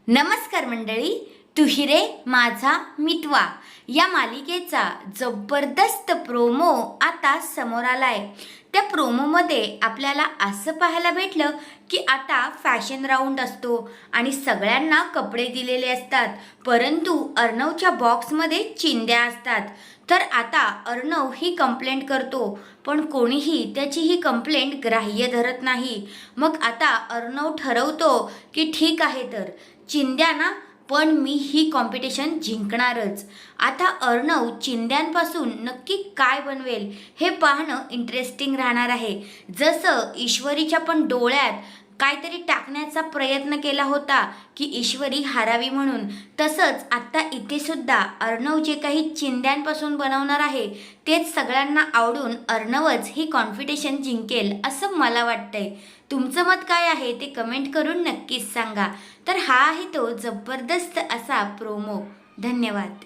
नमस्कार मंडळी, तू ही रे माझा मितवा या मालिकेचा जबरदस्त प्रोमो आता समोर आलाय। त्या प्रोमोमध्ये आपल्याला असं पाहायला भेटलं की आता फॅशन राऊंड असतो आणि सगळ्यांना कपडे दिलेले असतात, परंतु अर्णवच्या बॉक्समध्ये चिंध्या असतात। तर आता अर्णव ही कंप्लेंट करतो, पण कोणीही त्याची ही कंप्लेंट ग्राह्य धरत नाही। मग आता अर्णव ठरवतो की ठीक आहे, तर चिंध्या ना, पण मी ही कॉम्पिटिशन जिंकणारच। आता अर्णव चिंध्यांपासून नक्की काय बनवेल हे पाहणं इंटरेस्टिंग राहणार आहे। जसं ईश्वरीच्या पण डोळ्यात काहीतरी टाकण्याचा प्रयत्न केला होता की ईश्वरी हारावी म्हणून, तसंच आता इथे सुद्धा अर्णव जे काही चिंध्यांपासून बनवणार आहे तेच सगळ्यांना आवडून अर्णवच ही कॉम्पिटिशन जिंकेल असं मला वाटतंय। तुमचं मत काय आहे ते कमेंट करून नक्कीच सांगा। तर हा आहे तो जबरदस्त असा प्रोमो। धन्यवाद।